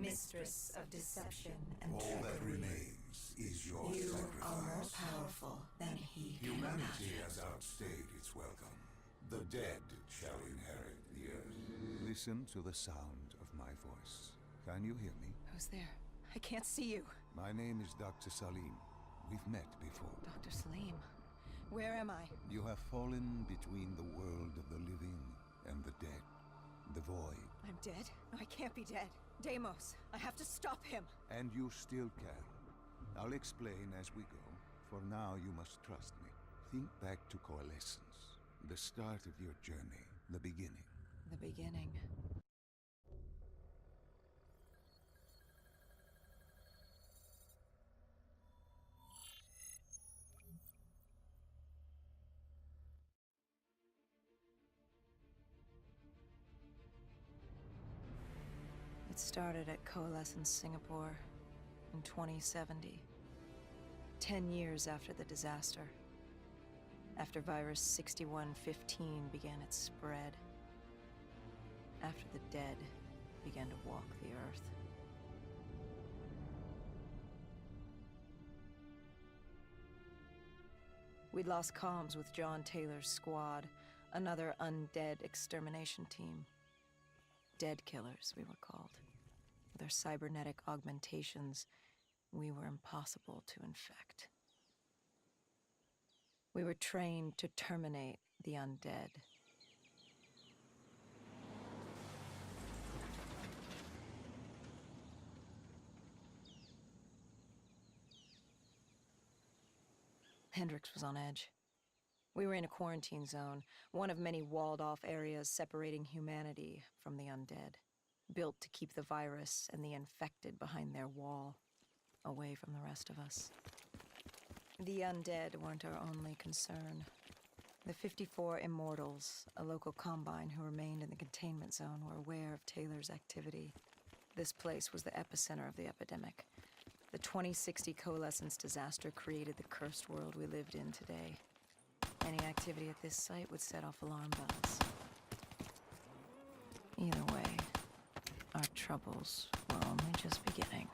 mistress of deception and All trickery. that remains is your You sacrifice. are more powerful than he can Humanity imagine. has outstayed its welcome. The dead shall inherit the earth. Listen to the sound of my voice. Can you hear me? Who's there? I can't see you. My name is Dr. Salim. We've met before. Dr. Salim. Where am I? You have fallen between the world of the living and the dead. The void. I'm dead? No, I can't be dead. Deimos, I have to stop him. And you still can. I'll explain as we go. For now, you must trust me. Think back to Coalescence. The start of your journey. The beginning. The beginning. It started at Coalescence Singapore in 2070. 10 years after the disaster. After virus 6115 began its spread. After the dead began to walk the earth. We'd lost comms with John Taylor's squad, another undead extermination team. Dead killers, we were called. With our cybernetic augmentations, we were impossible to infect. We were trained to terminate the undead. Hendrix was on edge. We were in a quarantine zone, one of many walled-off areas separating humanity from the undead, built to keep the virus and the infected behind their wall, away from the rest of us. The undead weren't our only concern. The 54 Immortals, a local combine who remained in the containment zone, were aware of Taylor's activity. This place was the epicenter of the epidemic. The 2060 Coalescence disaster created the cursed world we lived in today. Any activity at this site would set off alarm bells. Either way, our troubles were only just beginning.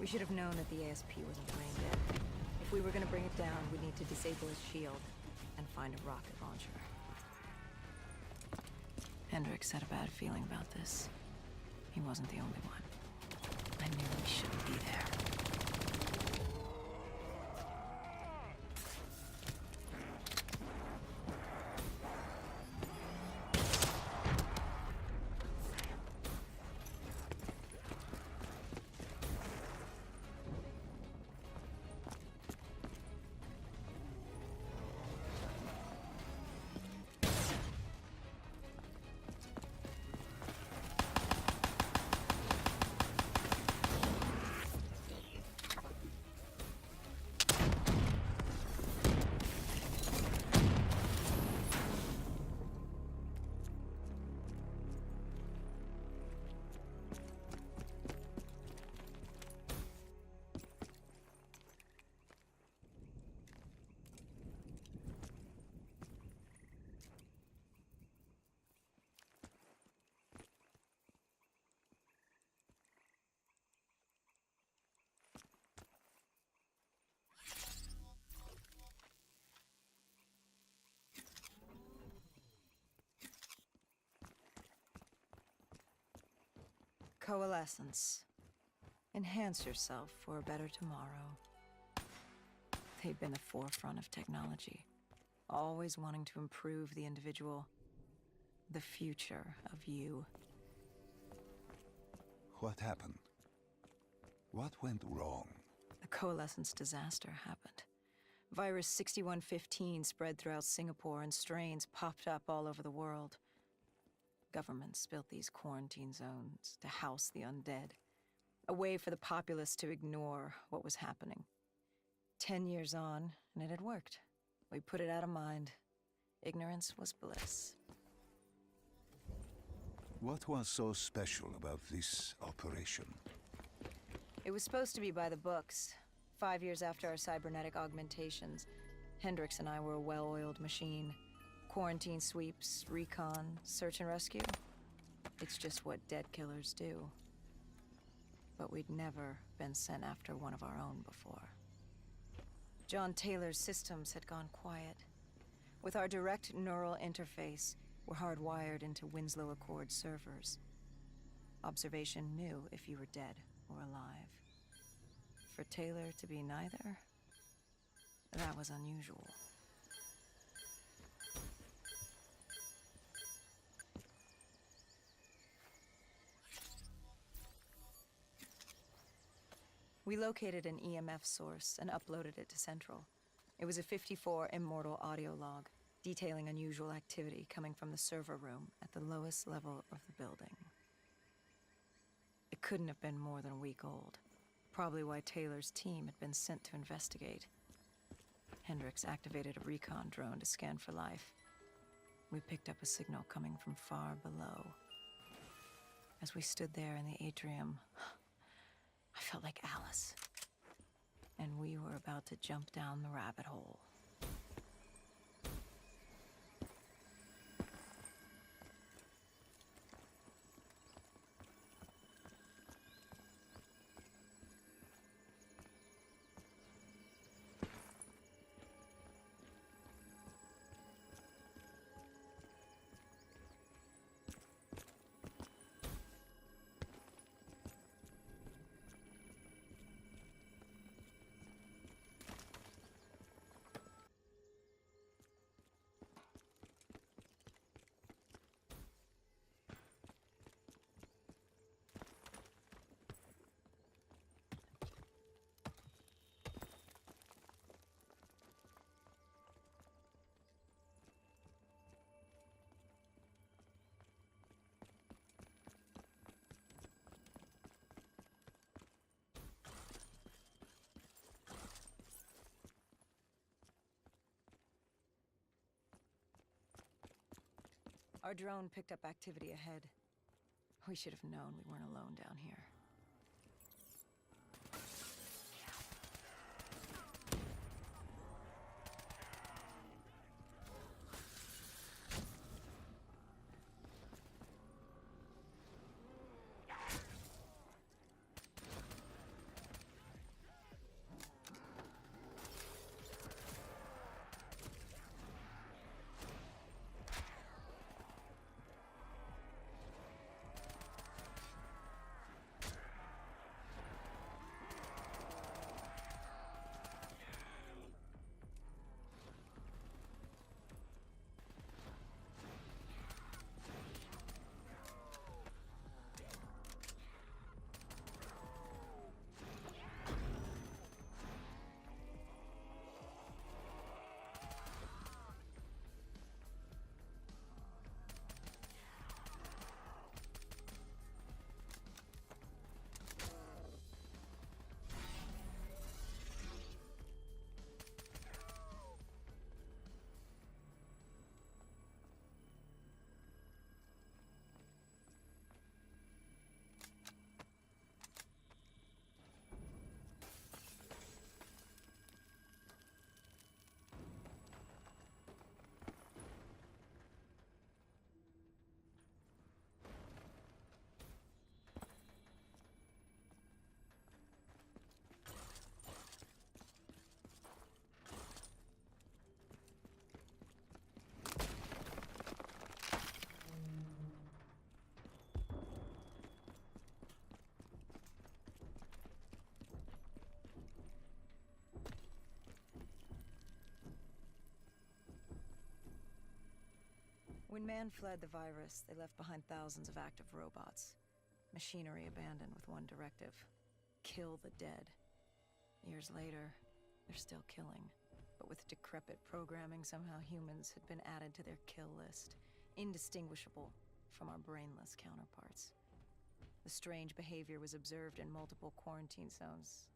We should have known that the ASP wasn't brain dead. If we were gonna bring it down, we'd need to disable its shield and find a rocket launcher. Hendrix had a bad feeling about this. He wasn't the only one. I knew we shouldn't be there. Coalescence. Enhance yourself for a better tomorrow. They'd been the forefront of technology. always wanting to improve the individual, the future of you. What happened? What went wrong? The coalescence disaster happened. Virus 6115 spread throughout Singapore and strains popped up all over the world. Governments built these quarantine zones to house the undead, a way for the populace to ignore what was happening. 10 years on, and it had worked. We put it out of mind. Ignorance was bliss. What was so special about this operation? It was supposed to be by the books. 5 years after our cybernetic augmentations, Hendricks and I were a well-oiled machine. Quarantine sweeps, recon, search and rescue. It's just what dead killers do. But we'd never been sent after one of our own before. John Taylor's systems had gone quiet. With our direct neural interface, we're hardwired into Winslow Accord servers. Observation knew if you were dead or alive. For Taylor to be neither, that was unusual. We located an EMF source and uploaded it to Central. It was a 54 immortal audio log, detailing unusual activity coming from the server room at the lowest level of the building. It couldn't have been more than a week old, probably why Taylor's team had been sent to investigate. Hendricks activated a recon drone to scan for life. We picked up a signal coming from far below. As we stood there in the atrium, I felt like Alice. And we were about to jump down the rabbit hole. Our drone picked up activity ahead. We should have known we weren't alone down here. When man fled the virus, they left behind thousands of active robots. Machinery abandoned with one directive: kill the dead. Years later, they're still killing. But with decrepit programming, somehow humans had been added to their kill list, indistinguishable from our brainless counterparts. The strange behavior was observed in multiple quarantine zones.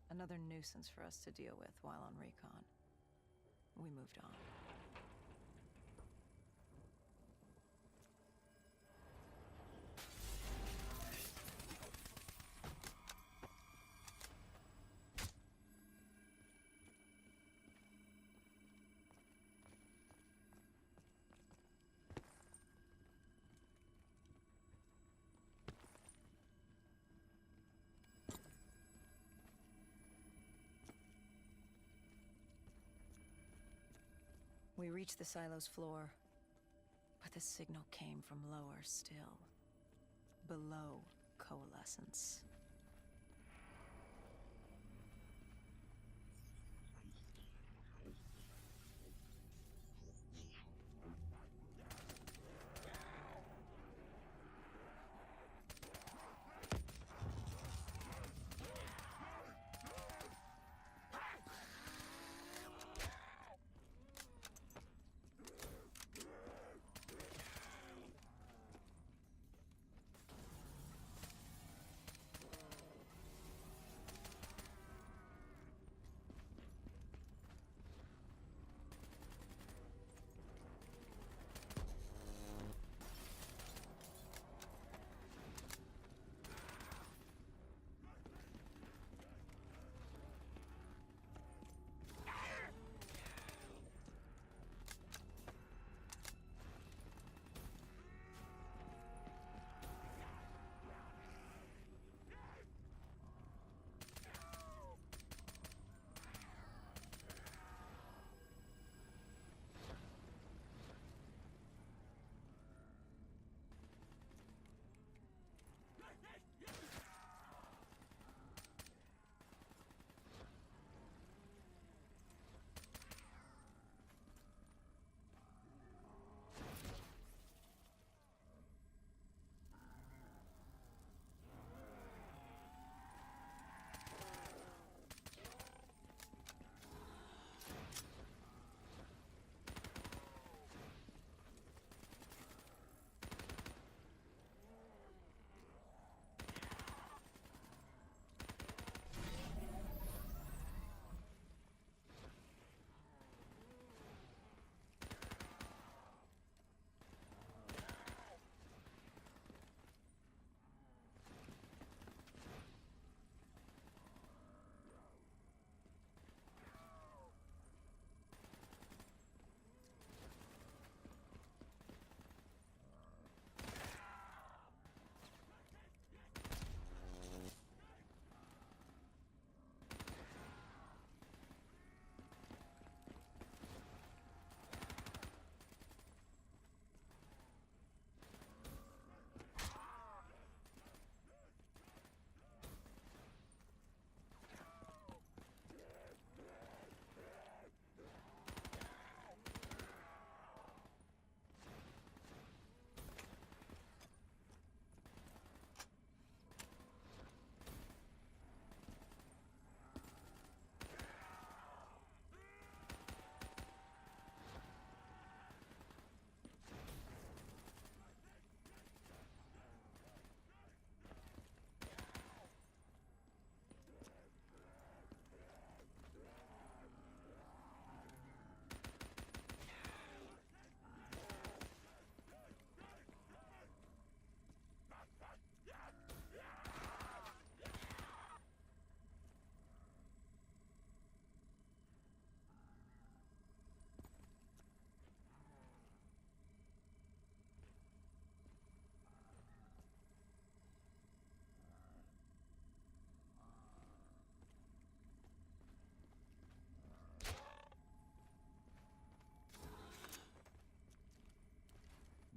Another nuisance for us to deal with while on recon. We moved on. We reached the silo's floor, but the signal came from lower still, below coalescence.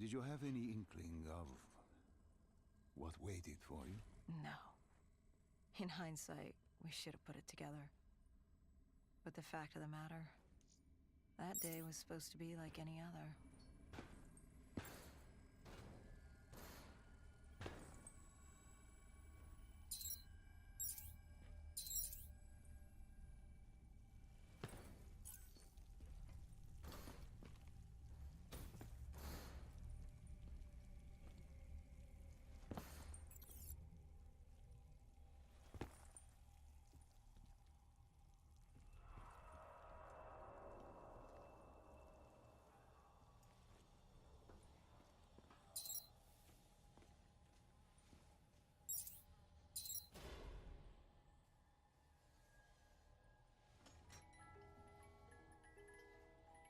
Did you have any inkling of what waited for you? No. In hindsight, we should have put it together. But the fact of the matter, that day was supposed to be like any other.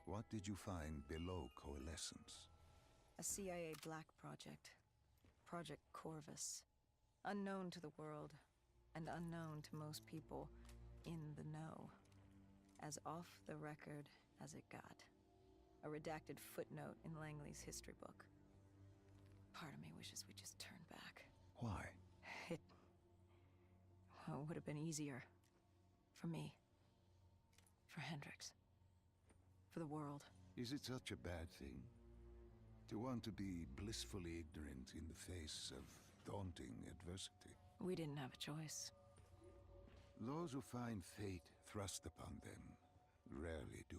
What did you find below Coalescence? A CIA black project. Project Corvus. Unknown to the world, and unknown to most people in the know. As off the record as it got. A redacted footnote in Langley's history book. Part of me wishes we just turned back. Why? It... well, it would have been easier. For me. For Hendrix. For the world. Is it such a bad thing? To want to be blissfully ignorant in the face of daunting adversity? We didn't have a choice. Those who find fate thrust upon them rarely do.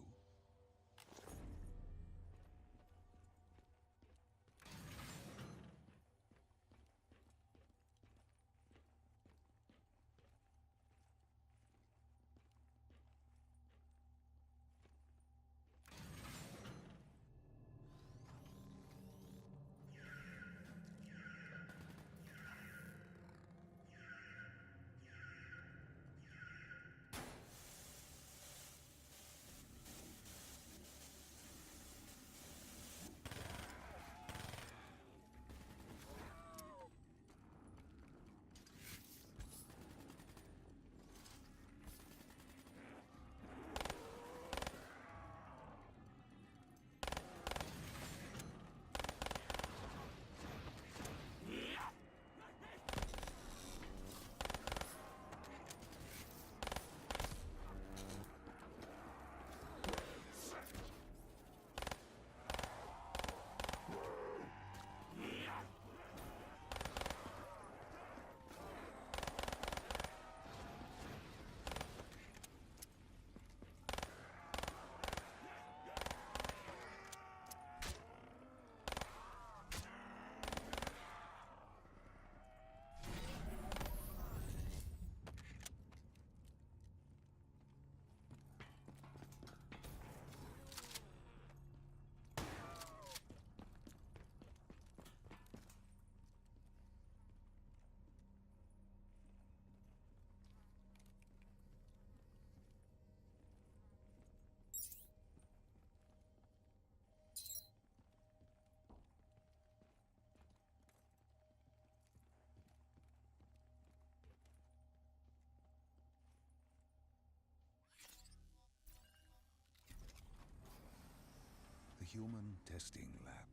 The human testing lab.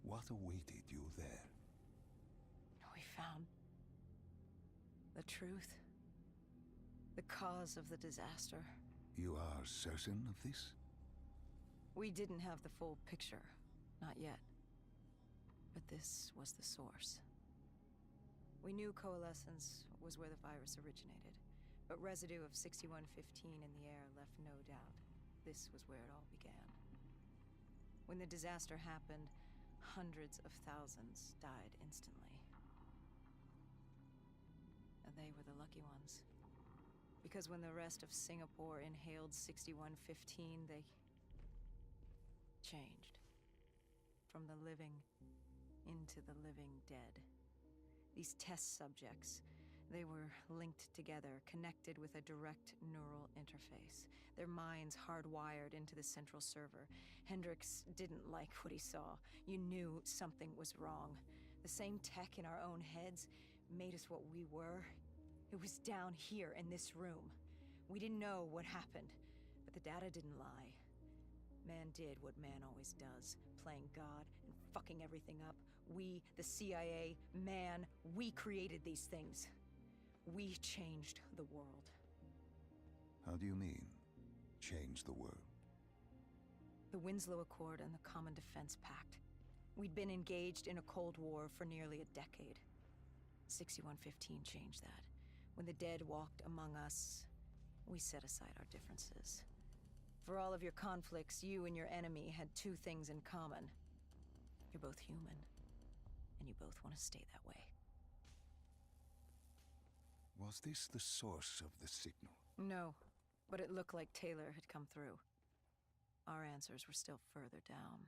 What awaited you there? We found... the truth. The cause of the disaster. You are certain of this? We didn't have the full picture. Not yet. But this was the source. We knew Coalescence was where the virus originated, but residue of 6115 in the air left no doubt. This was where it all began. When the disaster happened, hundreds of thousands died instantly. And they were the lucky ones. Because when the rest of Singapore inhaled 6115, they changed. From the living into the living dead. These test subjects, they were linked together, connected with a direct neural interface. Their minds hardwired into the central server. Hendrix didn't like what he saw. You knew something was wrong. The same tech in our own heads made us what we were. It was down here in this room. We didn't know what happened, but the data didn't lie. Man did what man always does, playing God and fucking everything up. We, the CIA, man, we created these things. We changed the world. How do you mean, change the world? The Winslow Accord and the Common Defense Pact. We'd been engaged in a Cold War for nearly a decade. 6115 changed that. When the dead walked among us, we set aside our differences. For all of your conflicts, you and your enemy had two things in common. You're both human, and you both want to stay that way. Was this the source of the signal? No, but it looked like Taylor had come through. Our answers were still further down.